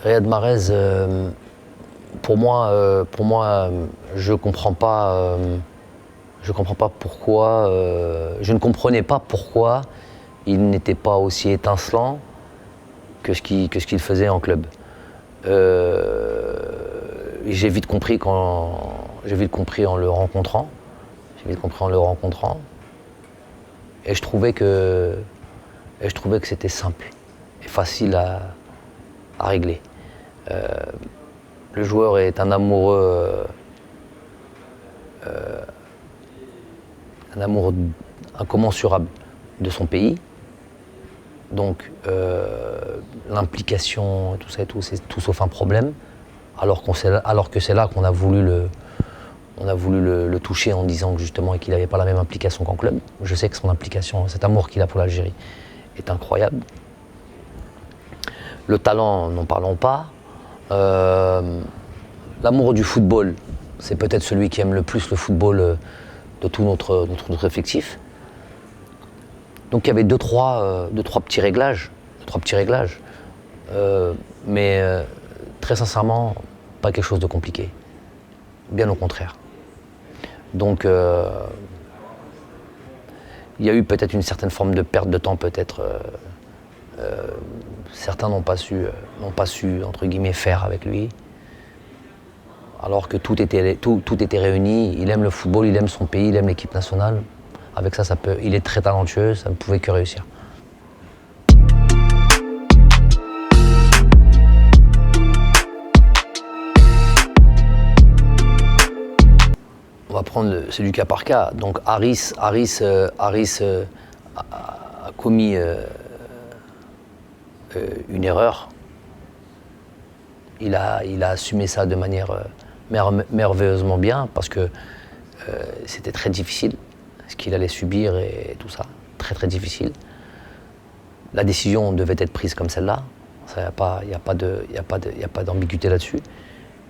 Riyad Mahrez, pour moi, je comprends pas. Je comprends pas pourquoi. Je ne comprenais pas pourquoi il n'était pas aussi étincelant que ce qu'il faisait en club. J'ai vite compris en le rencontrant. Et je trouvais que c'était simple et facile à régler. Le joueur est un amoureux incommensurable de son pays. Donc l'implication, tout ça et tout, c'est tout sauf un problème. Alors que c'est là qu'on a voulu le toucher en disant que justement qu'il n'avait pas la même implication qu'en club. Je sais que son implication, cet amour qu'il a pour l'Algérie est incroyable. Le talent, n'en parlons pas. L'amour du football, c'est peut-être celui qui aime le plus le football de tout notre effectif. Donc il y avait deux, trois petits réglages. Mais très sincèrement, pas quelque chose de compliqué. Bien au contraire. Donc il y a eu peut-être une certaine forme de perte de temps, peut-être. Certains n'ont pas su entre guillemets faire avec lui. Alors que tout était réuni. Il aime le football, il aime son pays, il aime l'équipe nationale. Avec ça, il est très talentueux, ça ne pouvait que réussir. On va prendre c'est du cas par cas. Donc Haris a commis une erreur. Il a assumé ça de manière merveilleusement bien parce que c'était très difficile ce qu'il allait subir et tout ça, très très difficile. La décision devait être prise comme celle-là, il n'y a pas d'ambiguïté là-dessus.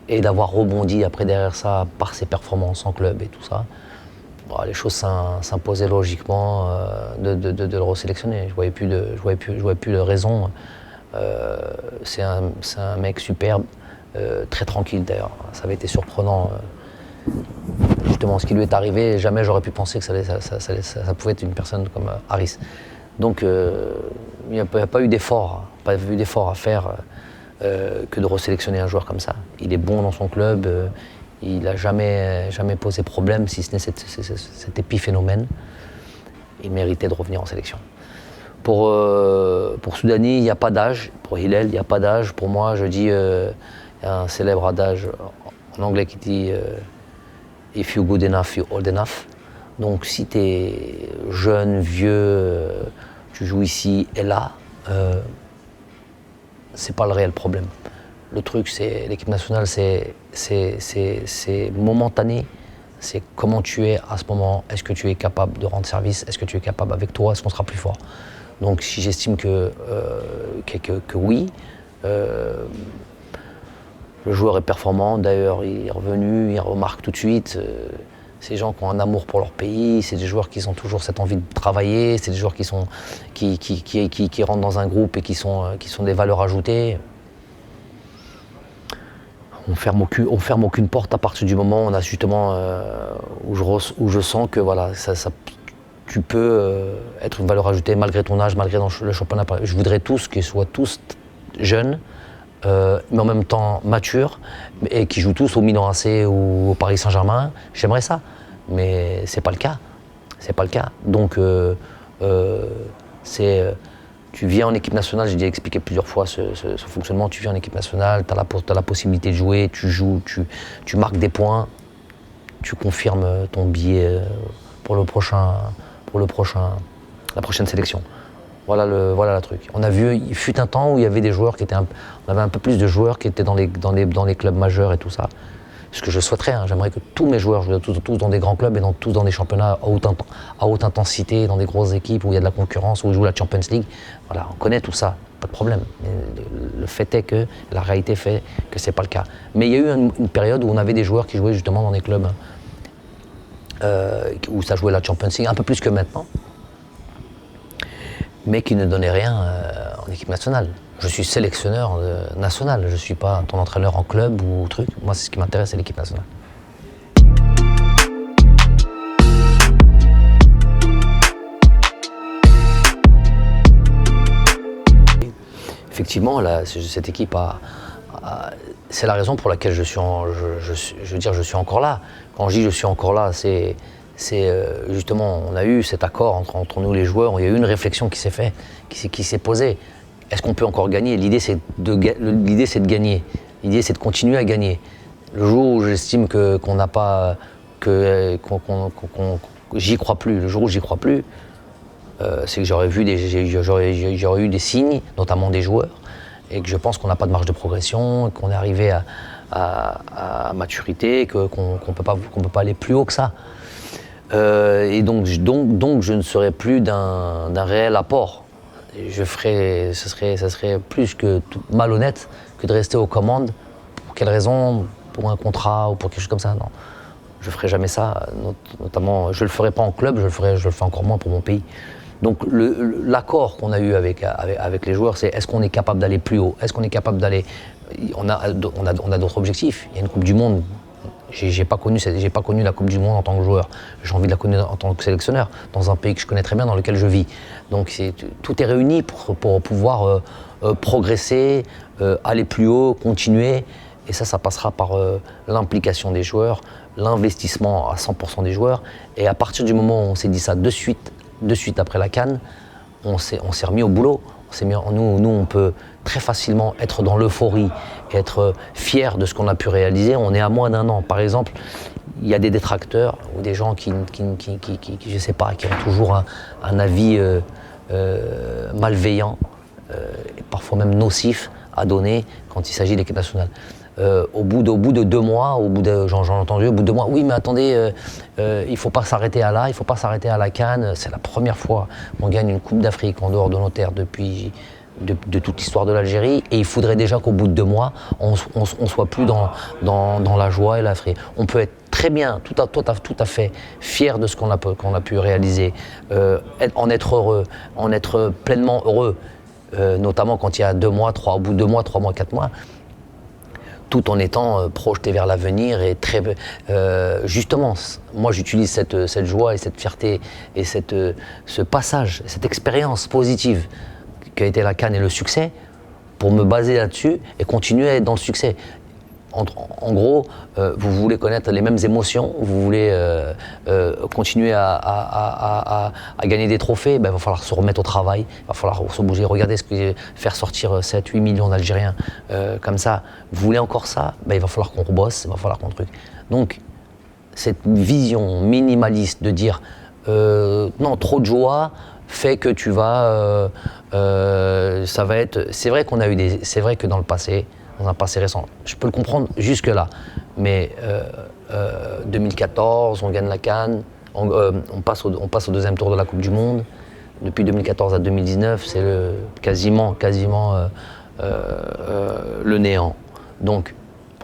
Et d'avoir rebondi après derrière ça par ses performances en club et tout ça, les choses s'imposaient logiquement de le resélectionner. Je voyais plus de raison. C'est un mec superbe, très tranquille d'ailleurs. Ça avait été surprenant. Justement, ce qui lui est arrivé, jamais j'aurais pu penser que ça pouvait être une personne comme Haris. Donc il n'y a pas eu d'effort à faire que de resélectionner un joueur comme ça. Il est bon dans son club, il n'a jamais posé problème, si ce n'est cet épiphénomène. Il méritait de revenir en sélection. Pour Soudani, il n'y a pas d'âge. Pour Hillel, il n'y a pas d'âge. Pour moi, je dis, il y a un célèbre adage en anglais qui dit If you're good enough, you're old enough. Donc si tu es jeune, vieux, tu joues ici et là, c'est pas le réel problème. Le truc, c'est l'équipe nationale, c'est momentané. C'est comment tu es à ce moment. Est-ce que tu es capable de rendre service? Est-ce que tu es capable avec toi? Est-ce qu'on sera plus fort? Donc si j'estime que oui, le joueur est performant. D'ailleurs, il est revenu, il remarque tout de suite. Ces gens qui ont un amour pour leur pays, c'est des joueurs qui ont toujours cette envie de travailler, c'est des joueurs qui rentrent dans un groupe et qui sont des valeurs ajoutées. On ferme aucune porte à partir du moment où on a justement où je sens que voilà, tu peux être une valeur ajoutée malgré ton âge, malgré le championnat. Je voudrais qu'ils soient tous jeunes, mais en même temps matures, et qui jouent tous au Milan AC ou au Paris Saint-Germain. J'aimerais ça, mais c'est pas le cas. Donc tu viens en équipe nationale, j'ai déjà expliqué plusieurs fois ce fonctionnement. Tu viens en équipe nationale, tu as la possibilité de jouer, tu joues, tu marques des points, tu confirmes ton billet pour la prochaine sélection. Voilà le truc. On a vu, il fut un temps où il y avait des joueurs on avait un peu plus de joueurs qui étaient dans les clubs majeurs et tout ça. Ce que je souhaiterais, j'aimerais que tous mes joueurs jouent tous dans des grands clubs et tous dans des championnats à haute intensité, dans des grosses équipes où il y a de la concurrence, où ils jouent la Champions League. Voilà, on connaît tout ça, pas de problème. Mais le fait est que la réalité fait que c'est pas le cas. Mais il y a eu une période où on avait des joueurs qui jouaient justement dans des clubs où ça jouait la Champions League, un peu plus que maintenant, mais qui ne donnaient rien en équipe nationale. Je suis sélectionneur national, je ne suis pas ton entraîneur en club ou truc. Moi, c'est ce qui m'intéresse, c'est l'équipe nationale. Effectivement, cette équipe c'est la raison pour laquelle je suis encore là. Quand je dis je suis encore là, c'est justement, on a eu cet accord entre nous les joueurs, il y a eu une réflexion qui s'est faite, qui s'est posée. Est-ce qu'on peut encore gagner? L'idée c'est de gagner, l'idée c'est de continuer à gagner. Le jour où j'estime qu'on n'a pas, j'y crois plus, le jour où j'y crois plus, c'est que j'aurais eu des signes, notamment des joueurs, et que je pense qu'on n'a pas de marge de progression, qu'on est arrivé à maturité, qu'on ne peut pas aller plus haut que ça. Et donc je ne serai plus d'un réel apport. Ça serait plus que malhonnête que de rester aux commandes. Pour quelle raison? Pour un contrat ou pour quelque chose comme ça? Non, je ne ferai jamais ça. Notamment, je ne le ferai pas en club, je le fais encore moins pour mon pays. Donc l'accord qu'on a eu avec les joueurs, c'est est-ce qu'on est capable d'aller plus haut? Est-ce qu'on est capable d'aller... On a d'autres objectifs. Il y a une Coupe du Monde. J'ai pas connu la Coupe du Monde en tant que joueur. J'ai envie de la connaître en tant que sélectionneur, dans un pays que je connais très bien, dans lequel je vis. Donc tout est réuni pour pouvoir progresser, aller plus haut, continuer. Et ça passera par l'implication des joueurs, l'investissement à 100% des joueurs. Et à partir du moment où on s'est dit ça de suite après la CAN, on s'est remis au boulot. Nous, on peut très facilement être dans l'euphorie et être fier de ce qu'on a pu réaliser. On est à moins d'1 an. Par exemple, il y a des détracteurs ou des gens qui je sais pas, qui ont toujours un avis malveillant, et parfois même nocif à donner quand il s'agit de l'équipe nationale. Au bout de 2 mois, j'en ai entendu, au bout de 2 mois, oui mais attendez, il ne faut pas s'arrêter à là, il ne faut pas s'arrêter à la CAN. C'est la première fois qu'on gagne une Coupe d'Afrique en dehors de nos terres depuis de toute l'histoire de l'Algérie, et il faudrait déjà qu'au bout de 2 mois, on soit plus dans la joie et la frie. On peut être très bien, tout à fait fier de ce qu'on a pu réaliser, en être heureux, en être pleinement heureux, notamment quand il y a 2 mois, au bout de 2 mois, 3 mois, 4 mois, tout en étant projeté vers l'avenir et très... justement, moi j'utilise cette joie et cette fierté et ce passage, cette expérience positive qui a été la CAN et le succès, pour me baser là-dessus et continuer à être dans le succès. En gros, vous voulez connaître les mêmes émotions, vous voulez continuer à gagner des trophées, il va falloir se remettre au travail, il va falloir se bouger. Regardez faire sortir 7-8 millions d'Algériens comme ça. Vous voulez encore ça, il va falloir qu'on rebosse, il va falloir qu'on truc. Donc, cette vision minimaliste de dire non, trop de joie fait que tu vas... ça va être... C'est vrai qu'on a eu c'est vrai que dans le passé, dans un passé récent, je peux le comprendre jusque-là, mais 2014, on gagne la CAN, on passe au 2e tour de la Coupe du Monde. Depuis 2014 à 2019, c'est quasiment le néant. Donc,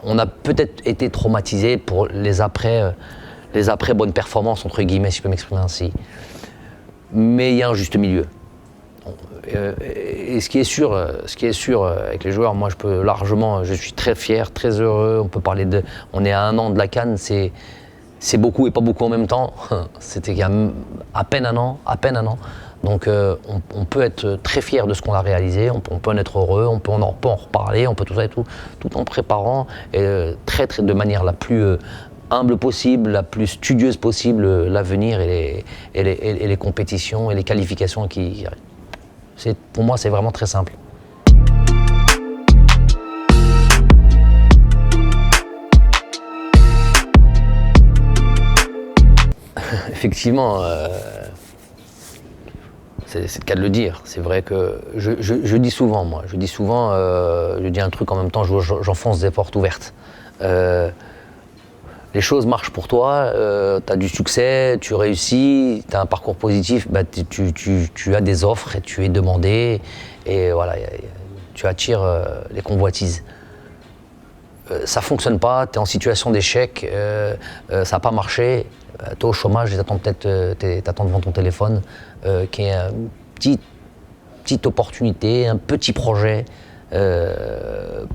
on a peut-être été traumatisé pour les après bonnes performances, entre guillemets, si je peux m'exprimer ainsi. Mais il y a un juste milieu. Et ce qui est sûr avec les joueurs, moi je suis très fier, très heureux. On est à 1 an de la CAN, c'est beaucoup et pas beaucoup en même temps. C'était il y a à peine un an. Donc on peut être très fier de ce qu'on a réalisé, on peut en être heureux, on peut en reparler, on peut tout ça et tout en préparant de manière la plus humble possible, la plus studieuse possible, l'avenir et les compétitions et les qualifications qui arrivent. Pour moi, c'est vraiment très simple. Effectivement, c'est le cas de le dire. C'est vrai que je dis souvent, je dis un truc en même temps, j'enfonce des portes ouvertes. Les choses marchent pour toi, tu as du succès, tu réussis, tu as un parcours positif, tu as des offres et tu es demandé, et voilà, tu attires les convoitises. Ça ne fonctionne pas, tu es en situation d'échec, ça n'a pas marché, tu es au chômage et tu attends devant ton téléphone, qui est un petit petite opportunité, un petit projet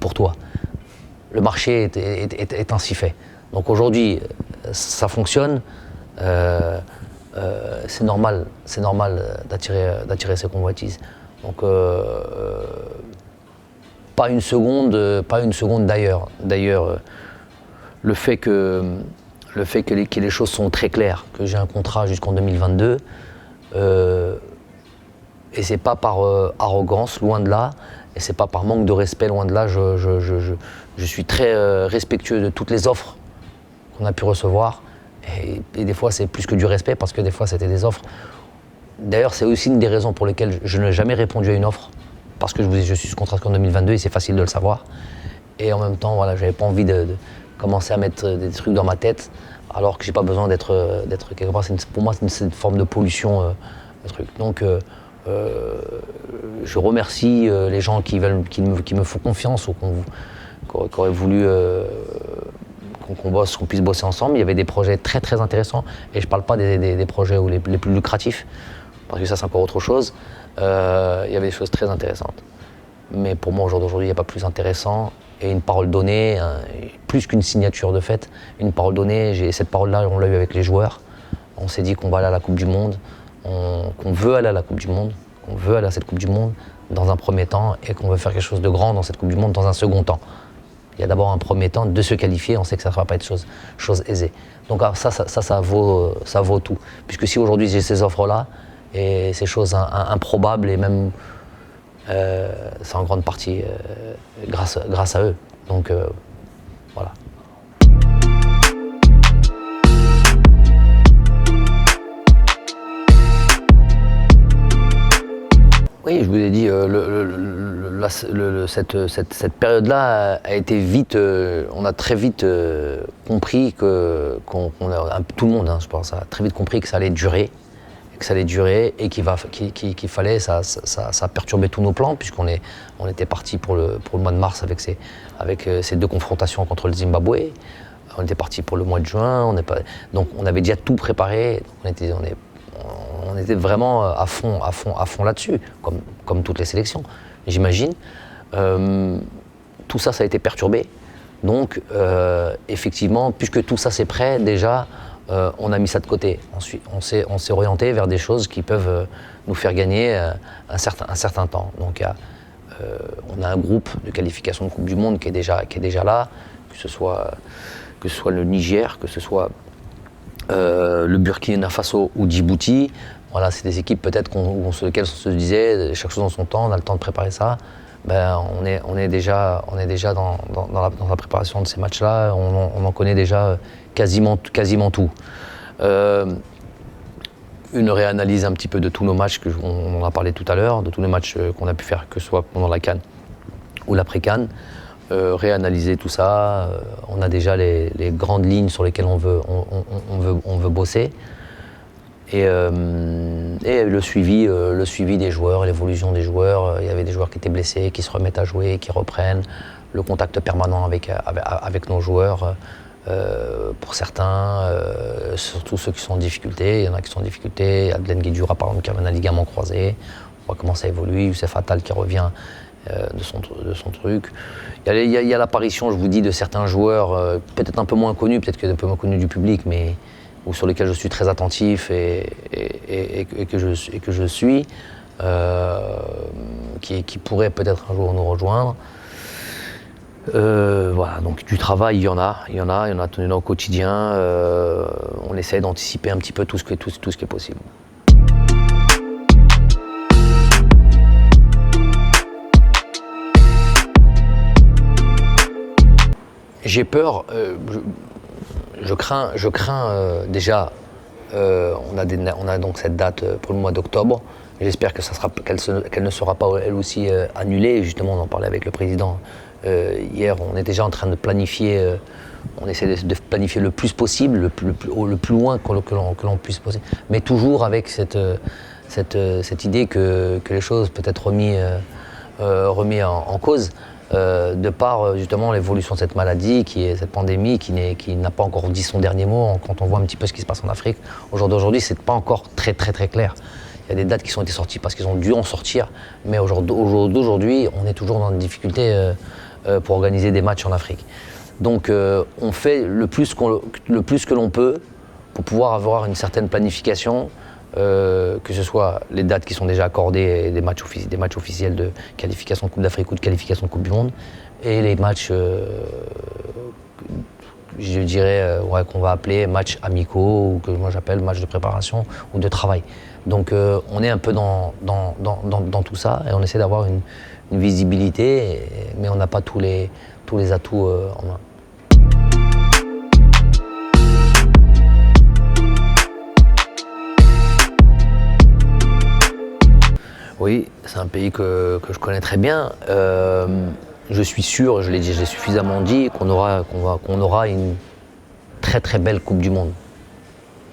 pour toi. Le marché est ainsi fait. Donc aujourd'hui, ça fonctionne. C'est normal d'attirer ces convoitises. Donc pas une seconde d'ailleurs. D'ailleurs, le fait que les choses sont très claires, que j'ai un contrat jusqu'en 2022, et c'est pas par arrogance, loin de là, et c'est pas par manque de respect, loin de là. Je suis très respectueux de toutes les offres qu'on a pu recevoir, et des fois c'est plus que du respect, parce que des fois c'était des offres. D'ailleurs, c'est aussi une des raisons pour lesquelles je n'ai jamais répondu à une offre, parce que je suis sous contrat jusqu'en 2022 et c'est facile de le savoir. Et en même temps, voilà, j'avais pas envie de commencer à mettre des trucs dans ma tête, alors que j'ai pas besoin d'être quelque part. Pour moi, c'est une forme de pollution, le truc. Donc, je remercie les gens qui me font confiance ou qui auraient voulu qu'on puisse bosser ensemble. Il y avait des projets très très intéressants, et je parle pas des projets les plus lucratifs, parce que ça c'est encore autre chose. Il y avait des choses très intéressantes. Mais pour moi, au jour d'aujourd'hui, il n'y a pas plus intéressant. Et une parole donnée, plus qu'une signature de fait, une parole donnée, cette parole-là, on l'a eu avec les joueurs. On s'est dit qu'on va aller à la Coupe du Monde, qu'on veut aller à la Coupe du Monde, qu'on veut aller à cette Coupe du Monde dans un premier temps, et qu'on veut faire quelque chose de grand dans cette Coupe du Monde dans un second temps. Il y a d'abord un premier temps de se qualifier, on sait que ça ne va pas être chose aisée. Donc ça vaut tout. Puisque si aujourd'hui j'ai ces offres-là, et ces choses improbables, et même c'est en grande partie grâce à eux. Donc voilà. Oui, je vous ai dit, cette période-là a été vite, on a très vite compris tout le monde, je pense, a très vite compris que ça allait durer. Et qu'il fallait, ça a perturbé tous nos plans, puisqu'on était parti pour le mois de mars avec ces deux confrontations contre le Zimbabwe. On était parti pour le mois de juin, donc on avait déjà tout préparé, on était vraiment à fond là-dessus, comme toutes les sélections, j'imagine. Tout ça a été perturbé, donc effectivement, puisque tout ça c'est prêt déjà, on a mis ça de côté. Ensuite, on s'est orienté vers des choses qui peuvent nous faire gagner un certain temps. Donc, on a un groupe de qualification de Coupe du Monde qui est déjà là, que ce soit le Niger, que ce soit le Burkina Faso ou Djibouti. Voilà, c'est des équipes peut-être sur lesquelles on se disait chaque chose en son temps, on a le temps de préparer ça. On est déjà dans la préparation de ces matchs-là, on en connaît déjà quasiment tout. Une réanalyse un petit peu de tous nos matchs, on en a parlé tout à l'heure, de tous les matchs qu'on a pu faire, que ce soit pendant la CAN ou l'après-CAN. Réanalyser tout ça, on a déjà les grandes lignes sur lesquelles on veut bosser. Et le suivi des joueurs, l'évolution des joueurs. Il y avait des joueurs qui étaient blessés, qui se remettent à jouer, qui reprennent. Le contact permanent avec nos joueurs. Pour certains, surtout ceux qui sont en difficulté. Il y en a qui sont en difficulté. Il y a Glenn Guedjura, par exemple, qui avait un ligament croisé. On voit comment ça évolue. Youssef Attal qui revient de son truc. Il y a l'apparition, je vous dis, de certains joueurs, peut-être un peu moins connus, peut-être un peu moins connus du public, mais sur lesquels je suis très attentif et que je suis, qui pourraient peut-être un jour nous rejoindre. Voilà, donc du travail, il y en a au quotidien. On essaie d'anticiper un petit peu tout ce qui est possible. J'ai peur, je crains déjà, on a donc cette date pour le mois d'octobre. J'espère qu'elle ne sera pas elle aussi annulée. Justement, on en parlait avec le président hier. On est déjà en train de planifier, on essaie de planifier le plus possible, le plus loin que l'on puisse poser, mais toujours avec cette idée que les choses peuvent être remises en cause. De par justement l'évolution de cette maladie, cette pandémie qui n'a pas encore dit son dernier mot. Quand on voit un petit peu ce qui se passe en Afrique, au jour d'aujourd'hui, c'est pas encore très clair. Il y a des dates qui ont été sorties parce qu'ils ont dû en sortir, mais aujourd'hui, on est toujours dans une difficulté pour organiser des matchs en Afrique. Donc on fait le plus que l'on peut pour pouvoir avoir une certaine planification, que ce soit les dates qui sont déjà accordées, des matchs officiels de qualification de Coupe d'Afrique ou de qualification de Coupe du Monde, et les matchs, je dirais, qu'on va appeler matchs amicaux, ou que moi j'appelle matchs de préparation ou de travail. Donc on est un peu dans tout ça, et on essaie d'avoir une visibilité, mais on n'a pas tous les atouts en main. Oui, c'est un pays que je connais très bien. Je suis sûr, je l'ai suffisamment dit, qu'on aura une très très belle Coupe du Monde.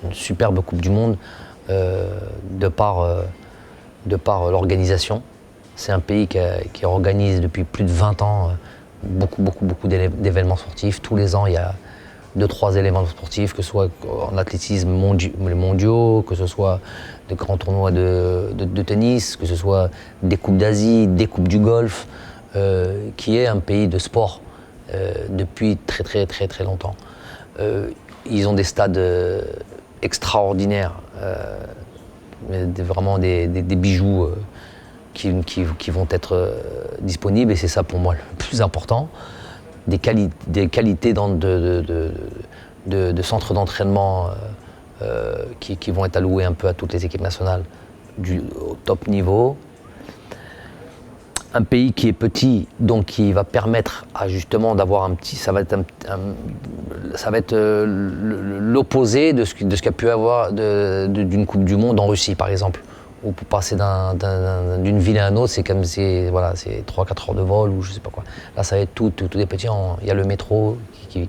Une superbe Coupe du Monde de par l'organisation. C'est un pays qui organise depuis plus de 20 ans beaucoup d'événements sportifs. Tous les ans, il y a 2-3 éléments sportifs, que ce soit en athlétisme les mondiaux, que ce soit des grands tournois de tennis, que ce soit des Coupes d'Asie, des Coupes du Golfe, qui est un pays de sport depuis très très très très longtemps. Ils ont des stades extraordinaires, vraiment des bijoux qui vont être disponibles, et c'est ça pour moi le plus important. Des qualités de centres d'entraînement qui vont être alloués un peu à toutes les équipes nationales au top niveau. Un pays qui est petit, donc qui va permettre justement d'avoir un petit... Ça va être l'opposé de ce qu'il y a pu avoir d'une Coupe du Monde en Russie, par exemple. Ou pour passer d'une ville à une autre, c'est 3-4 heures de vol ou je sais pas quoi. Là, ça va être tout est petit. Il y a le métro qui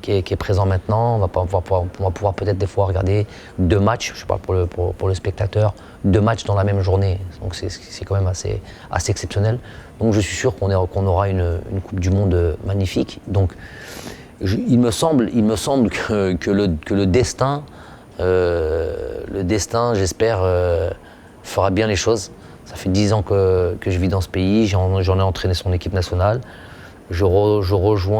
est présent maintenant. On va pouvoir peut-être des fois regarder 2 matchs, je parle pour le spectateur, 2 matchs dans la même journée. Donc c'est quand même assez exceptionnel. Donc je suis sûr qu'on aura une Coupe du Monde magnifique. Donc il me semble que le destin, j'espère, fera bien les choses. Ça fait 10 ans que je vis dans ce pays, j'en ai entraîné son équipe nationale. Je rejoins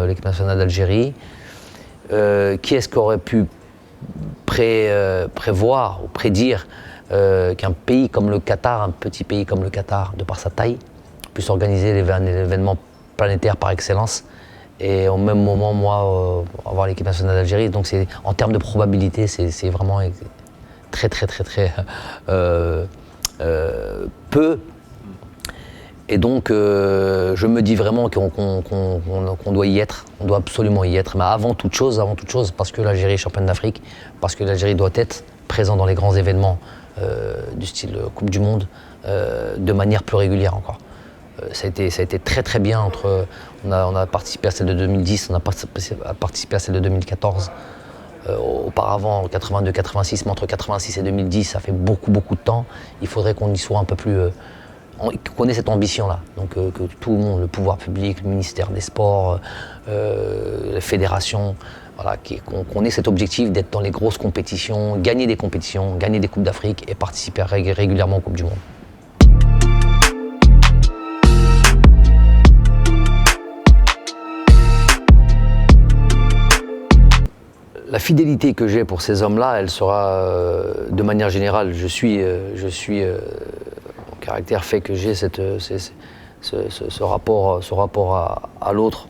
l'équipe nationale d'Algérie. Qui est-ce qui aurait pu prévoir ou prédire qu'un pays comme le Qatar, un petit pays comme le Qatar, de par sa taille, puisse organiser un événement planétaire par excellence, et au même moment, moi, avoir l'équipe nationale d'Algérie. Donc en termes de probabilité, c'est vraiment très peu. Et donc je me dis vraiment qu'on doit y être, on doit absolument y être. Mais avant toute chose, parce que l'Algérie est championne d'Afrique, parce que l'Algérie doit être présente dans les grands événements du style Coupe du Monde, de manière plus régulière encore. Ça a été très très bien. On a participé à celle de 2010, on a participé à celle de 2014. Auparavant, en 82-86, mais entre 86 et 2010, ça fait beaucoup de temps. Il faudrait qu'on y soit un peu plus... qu'on ait cette ambition-là. Donc que tout le monde, le pouvoir public, le ministère des Sports, les fédérations, voilà, qu'on ait cet objectif d'être dans les grosses compétitions, gagner des compétitions, gagner des Coupes d'Afrique et participer régulièrement aux Coupes du Monde. La fidélité que j'ai pour ces hommes-là, elle sera, de manière générale, mon caractère fait que j'ai ce rapport à l'autre.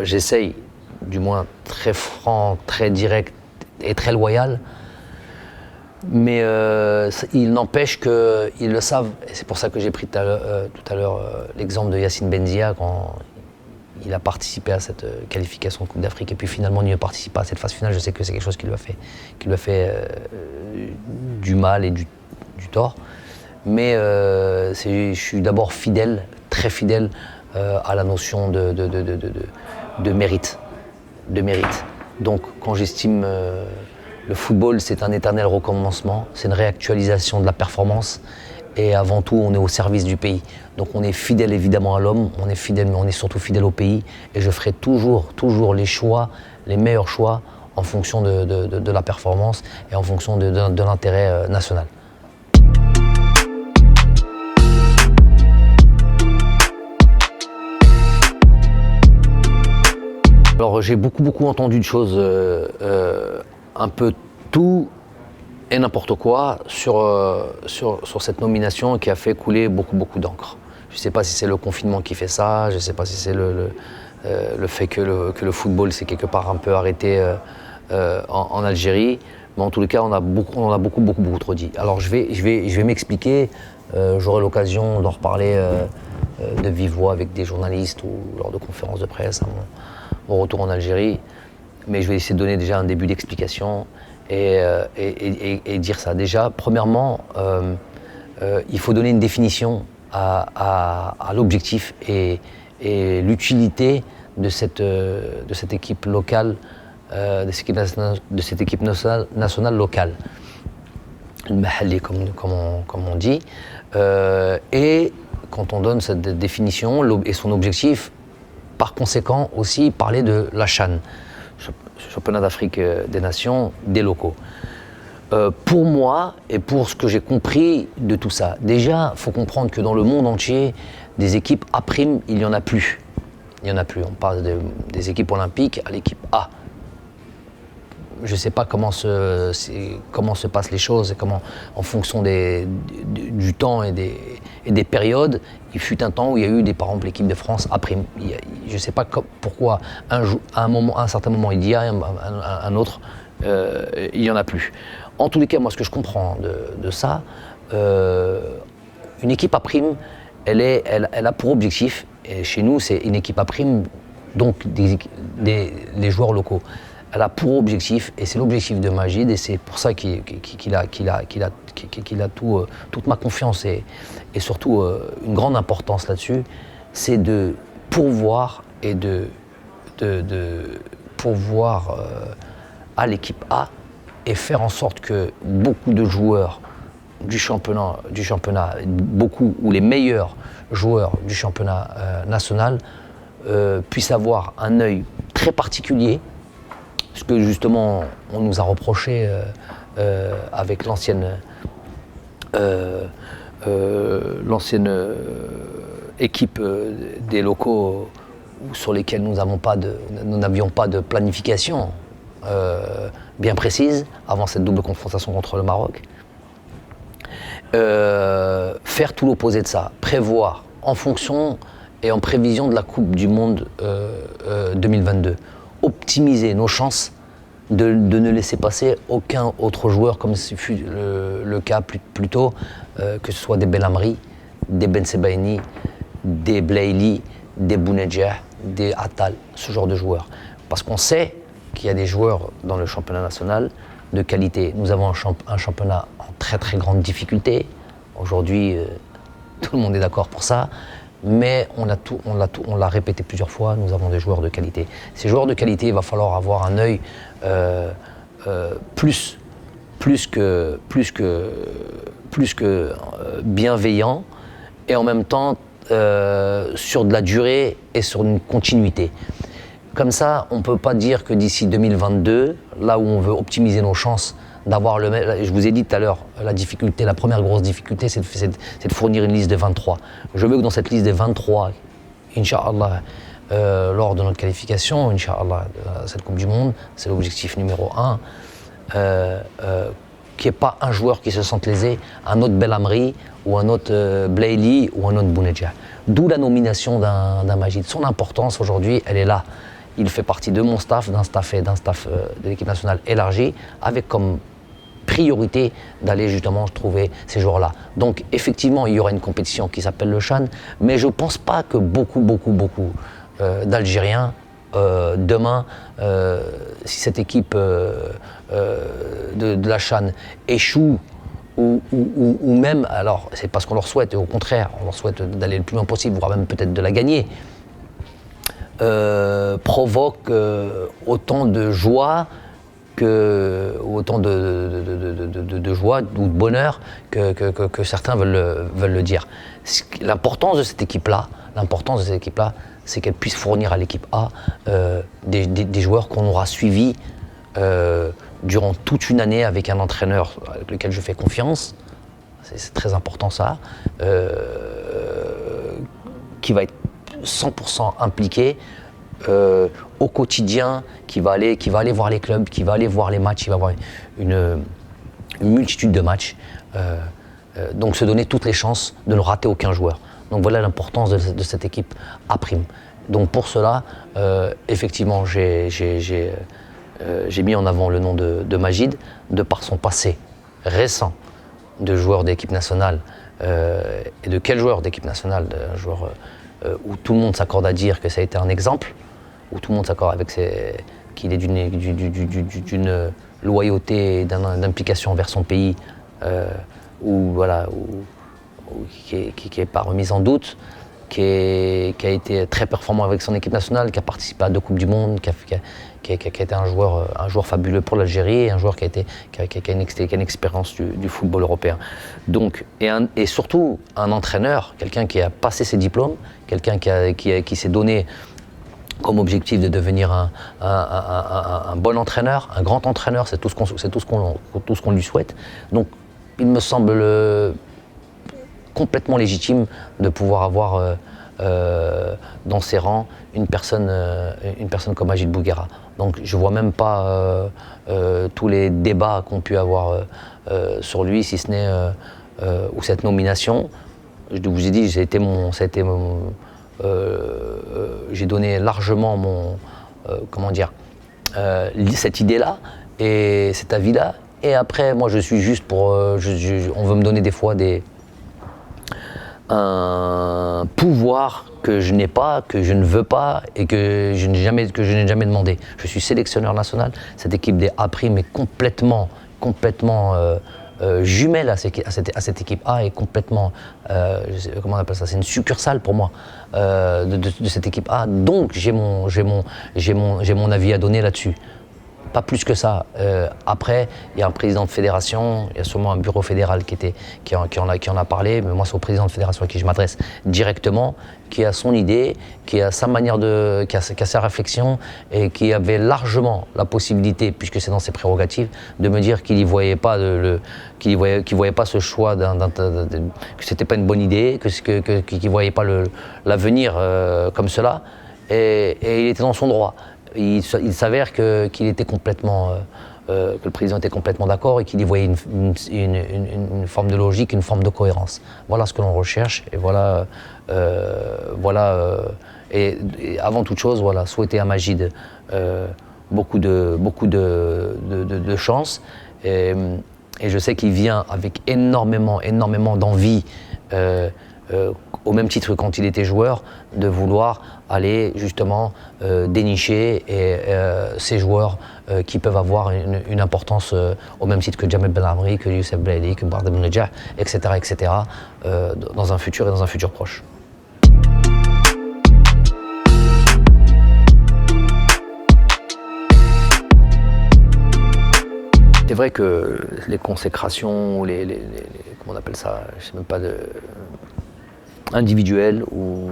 J'essaye, du moins très franc, très direct et très loyal, mais il n'empêche qu'ils le savent, et c'est pour ça que j'ai pris tout à l'heure l'exemple de Yacine Benzia quand il a participé à cette qualification de Coupe d'Afrique, et puis finalement il ne participe pas à cette phase finale. Je sais que c'est quelque chose qui lui a fait du mal et du tort, mais je suis d'abord fidèle, très fidèle à la notion de mérite. Donc quand j'estime le football, c'est un éternel recommencement, c'est une réactualisation de la performance, et avant tout, on est au service du pays. Donc on est fidèle évidemment à l'homme, on est fidèle, mais on est surtout fidèle au pays. Et je ferai toujours les meilleurs choix en fonction de la performance et en fonction de l'intérêt national. Alors j'ai beaucoup entendu de choses, un peu tout et n'importe quoi sur cette nomination qui a fait couler beaucoup d'encre. Je ne sais pas si c'est le confinement qui fait ça, je ne sais pas si c'est le fait que le football s'est quelque part un peu arrêté en Algérie, mais en tous les cas on a beaucoup trop dit. Alors je vais m'expliquer, j'aurai l'occasion d'en reparler de vive voix avec des journalistes ou lors de conférences de presse au retour en Algérie, mais je vais essayer de donner déjà un début d'explication et dire ça. Déjà, premièrement, il faut donner une définition à l'objectif et l'utilité de cette équipe locale, de cette équipe nationale locale, le mahalli comme on dit, et quand on donne cette définition et son objectif, par conséquent aussi parler de la CHAN, championnat d'Afrique des Nations, des locaux. Pour moi et pour ce que j'ai compris de tout ça, déjà, il faut comprendre que dans le monde entier, des équipes A', il n'y en a plus. Il n'y en a plus. On passe des équipes olympiques à l'équipe A. Je ne sais pas comment se passent les choses et comment, en fonction du temps et des périodes, il fut un temps où il y a eu, par exemple, l'équipe de France A'. Je ne sais pas pourquoi, à un certain moment, il y a un autre, il n'y en a plus. En tous les cas, moi, ce que je comprends de ça, une équipe A', elle a pour objectif, et chez nous, c'est une équipe A', donc les joueurs locaux. Elle a pour objectif, et c'est l'objectif de Majid, et c'est pour ça qu'il a toute ma confiance et surtout une grande importance là-dessus, c'est de pourvoir pourvoir à l'équipe A et faire en sorte que beaucoup de joueurs du championnat, beaucoup ou les meilleurs joueurs du championnat national puissent avoir un œil très particulier. Ce que justement on nous a reproché avec l'ancienne équipe des locaux sur lesquels nous n'avions pas de planification bien précise avant cette double confrontation contre le Maroc. Faire tout l'opposé de ça, prévoir en fonction et en prévision de la Coupe du Monde 2022. Optimiser nos chances de ne laisser passer aucun autre joueur, comme ce fut le cas plus tôt, que ce soit des Belhamri, des Ben Sebaini, des Blaili, des Bounedjah, des Attal, ce genre de joueurs. Parce qu'on sait qu'il y a des joueurs dans le championnat national de qualité. Nous avons un championnat en très grande difficulté. Aujourd'hui, tout le monde est d'accord pour ça. Mais on l'a répété plusieurs fois, nous avons des joueurs de qualité. Ces joueurs de qualité, il va falloir avoir un œil plus que bienveillant et en même temps sur de la durée et sur une continuité. Comme ça, on ne peut pas dire que d'ici 2022, là où on veut optimiser nos chances d'avoir je vous ai dit tout à l'heure, la première grosse difficulté, c'est de fournir une liste de 23. Je veux que dans cette liste des 23, Inch'Allah, lors de notre qualification, Inch'Allah, cette Coupe du Monde, c'est l'objectif numéro 1, qu'il n'y ait pas un joueur qui se sente lésé, un autre Belhamri, ou un autre Blaili, ou un autre Bounedjah. D'où la nomination d'un Majid. Son importance aujourd'hui, elle est là. Il fait partie de mon staff, d'un staff de l'équipe nationale élargie, avec comme priorité d'aller justement trouver ces joueurs-là. Donc effectivement, il y aura une compétition qui s'appelle le CHAN, mais je ne pense pas que beaucoup d'Algériens, demain, si cette équipe de la CHAN échoue, ou même, alors c'est pas ce qu'on leur souhaite, et au contraire, on leur souhaite d'aller le plus loin possible, voire même peut-être de la gagner, provoque autant de joie autant de joie ou de bonheur que certains veulent le dire. L'importance de cette équipe-là, c'est qu'elle puisse fournir à l'équipe A des joueurs qu'on aura suivis durant toute une année avec un entraîneur avec lequel je fais confiance, c'est très important ça, qui va être 100% impliqué au quotidien, qui va aller voir les clubs, qui va aller voir les matchs, qui va avoir une multitude de matchs. Donc se donner toutes les chances de ne rater aucun joueur. Donc voilà l'importance de cette équipe A'. Donc pour cela, effectivement, j'ai mis en avant le nom de Majid, de par son passé récent de joueur d'équipe nationale. Et de quel joueur d'équipe nationale? Un joueur où tout le monde s'accorde à dire que ça a été un exemple, où tout le monde s'accorde avec qu'il est d'une loyauté et d'une implication envers son pays, qui n'est pas remise en doute, qui a été très performant avec son équipe nationale, qui a participé à 2 Coupes du Monde, qui a été un joueur fabuleux pour l'Algérie, un joueur qui a une expérience du football européen. Donc, et surtout un entraîneur, quelqu'un qui a passé ses diplômes, quelqu'un qui s'est donné comme objectif de devenir un bon entraîneur, un grand entraîneur, c'est tout ce qu'on lui souhaite. Donc il me semble complètement légitime de pouvoir avoir dans ses rangs une personne comme Majid Bouguera. Donc je ne vois même pas tous les débats qu'on pu avoir sur lui, si ce n'est ou cette nomination. Je vous ai dit, j'ai donné largement cette idée-là et cet avis-là. Et après, moi, je suis juste pour... on veut me donner des fois un pouvoir que je n'ai pas, que je ne veux pas et que je n'ai jamais demandé. Je suis sélectionneur national. Cette équipe des A' est complètement jumelle à cette équipe A et complètement, comment on appelle ça, c'est une succursale pour moi de cette équipe A. Donc j'ai mon avis à donner là-dessus. Pas plus que ça. Après, il y a un président de fédération, il y a sûrement un bureau fédéral qui en a parlé, mais moi c'est au président de fédération à qui je m'adresse directement, qui a son idée, qui a sa manière qui a sa réflexion et qui avait largement la possibilité, puisque c'est dans ses prérogatives, de me dire qu'il n'y voyait pas qu'il voyait pas ce choix, que c'était pas une bonne idée, qu'il voyait pas l'avenir comme cela, et il était dans son droit. Il s'avère qu'il était complètement, que le président était complètement d'accord et qu'il y voyait une forme de logique, une forme de cohérence. Voilà ce que l'on recherche et et avant toute chose, souhaiter à Majid beaucoup de chance et je sais qu'il vient avec énormément d'envie. Au même titre que quand il était joueur, de vouloir aller justement dénicher ces joueurs qui peuvent avoir une importance au même titre que Jamel Benamri, que Youssef Blahili, que Brahim Nedjah, etc., dans un futur et dans un futur proche. C'est vrai que les consécrations, comment on appelle ça, je sais même pas individuels ou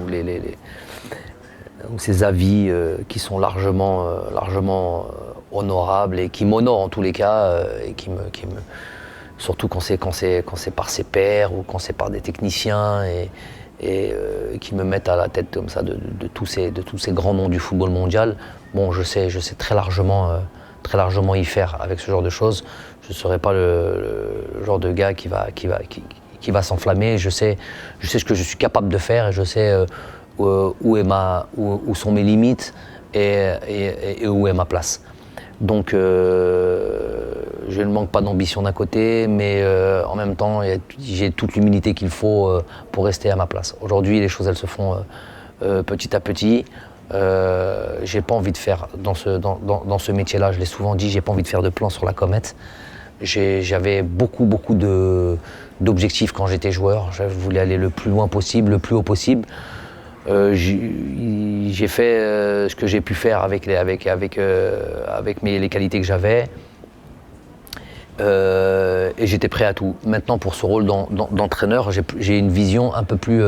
ces avis qui sont largement honorables et qui m'honorent en tous les cas et surtout quand c'est par ses pairs ou quand c'est par des techniciens et qui me mettent à la tête comme ça de tous ces grands noms du football mondial. Bon, je sais très largement y faire avec ce genre de choses. Je ne serai pas le genre de gars qui va s'enflammer. Je sais ce que je suis capable de faire et je sais où sont mes limites et où est ma place. Donc je ne manque pas d'ambition d'un côté, mais en même temps j'ai toute l'humilité qu'il faut pour rester à ma place. Aujourd'hui les choses elles se font petit à petit. J'ai pas envie de faire dans ce métier-là, je l'ai souvent dit, j'ai pas envie de faire de plans sur la comète. J'avais beaucoup d'objectifs quand j'étais joueur. Je voulais aller le plus loin possible, le plus haut possible. J'ai fait ce que j'ai pu faire avec les qualités que j'avais. Et j'étais prêt à tout. Maintenant, pour ce rôle d'entraîneur, j'ai une vision un peu plus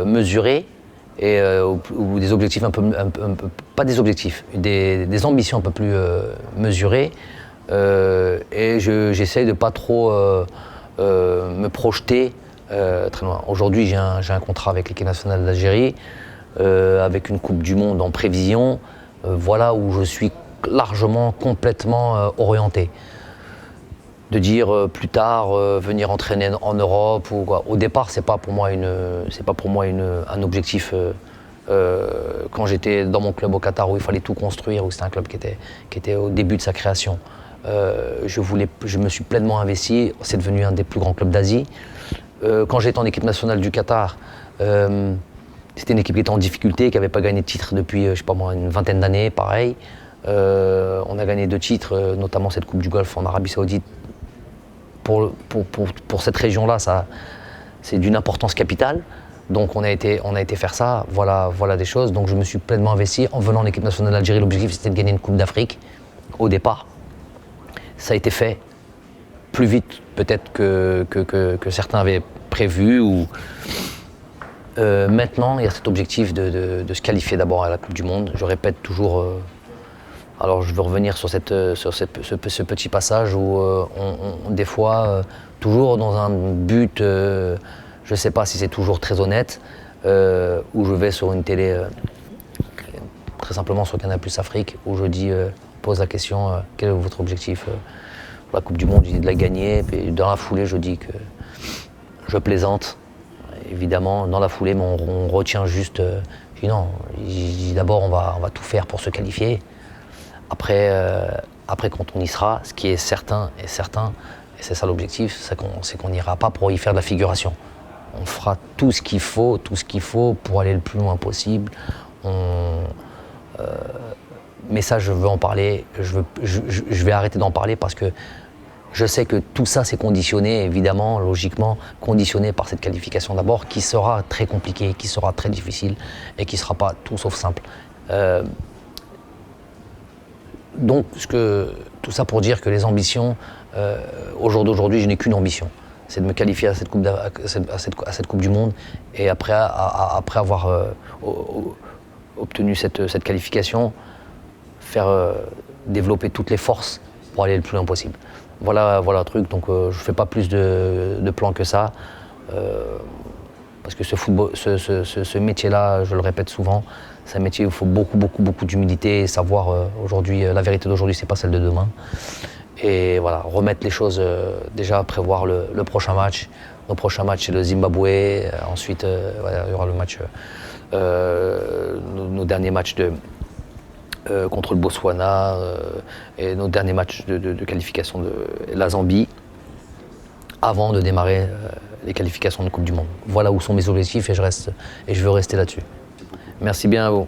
mesurée et ou des objectifs un peu pas des objectifs, des ambitions un peu plus mesurées. Et j'essaye de pas trop me projeter très loin. Aujourd'hui, j'ai un contrat avec l'équipe nationale d'Algérie, avec une Coupe du Monde en prévision. Voilà où je suis largement, complètement orienté. De dire plus tard venir entraîner en Europe ou quoi. Au départ, c'est pas pour moi un objectif. Quand j'étais dans mon club au Qatar où il fallait tout construire, où c'était un club qui était au début de sa création, je me suis pleinement investi. C'est devenu un des plus grands clubs d'Asie. Quand j'étais en équipe nationale du Qatar, c'était une équipe qui était en difficulté, qui n'avait pas gagné de titre depuis, je sais pas moi, une vingtaine d'années, pareil. On a gagné 2 titres, notamment cette Coupe du Golfe en Arabie Saoudite. Pour cette région-là, c'est d'une importance capitale. Donc on a été faire ça, voilà des choses. Donc je me suis pleinement investi. En venant en équipe nationale d'Algérie, l'objectif c'était de gagner une Coupe d'Afrique au départ. Ça a été fait plus vite peut-être que certains avaient prévu. Maintenant, il y a cet objectif de se qualifier d'abord à la Coupe du Monde. Je répète toujours. Alors je veux revenir sur ce petit passage où des fois, toujours dans un but, je ne sais pas si c'est toujours très honnête, où je vais sur une télé, très simplement sur Canal+ Afrique, où je pose la question, quel est votre objectif pour la Coupe du Monde? Je dis de la gagner, puis dans la foulée je dis que je plaisante, évidemment, dans la foulée, mais on retient juste, je dis non, d'abord on va tout faire pour se qualifier. Après, quand on y sera, ce qui est certain, et c'est ça l'objectif, c'est qu'on n'ira pas pour y faire de la figuration. On fera tout ce qu'il faut pour aller le plus loin possible. Mais ça, je veux en parler, je vais arrêter d'en parler parce que je sais que tout ça, c'est conditionné, évidemment, logiquement, conditionné par cette qualification d'abord, qui sera très compliquée, qui sera très difficile et qui ne sera pas tout sauf simple. Donc, tout ça pour dire que les ambitions, au jour d'aujourd'hui, je n'ai qu'une ambition, c'est de me qualifier à cette Coupe du Monde et après avoir obtenu cette qualification, faire développer toutes les forces pour aller le plus loin possible. Voilà le truc, donc je ne fais pas plus de plans que ça, parce que ce métier-là, je le répète souvent, c'est un métier où il faut beaucoup d'humilité et savoir aujourd'hui, la vérité d'aujourd'hui, c'est pas celle de demain. Et voilà, remettre les choses, déjà prévoir le prochain match. Nos prochains matchs, c'est le Zimbabwe, ensuite il y aura le match, nos derniers matchs contre le Botswana et nos derniers matchs de qualification de la Zambie, avant de démarrer les qualifications de Coupe du Monde. Voilà où sont mes objectifs et je veux rester là-dessus. Merci bien à vous.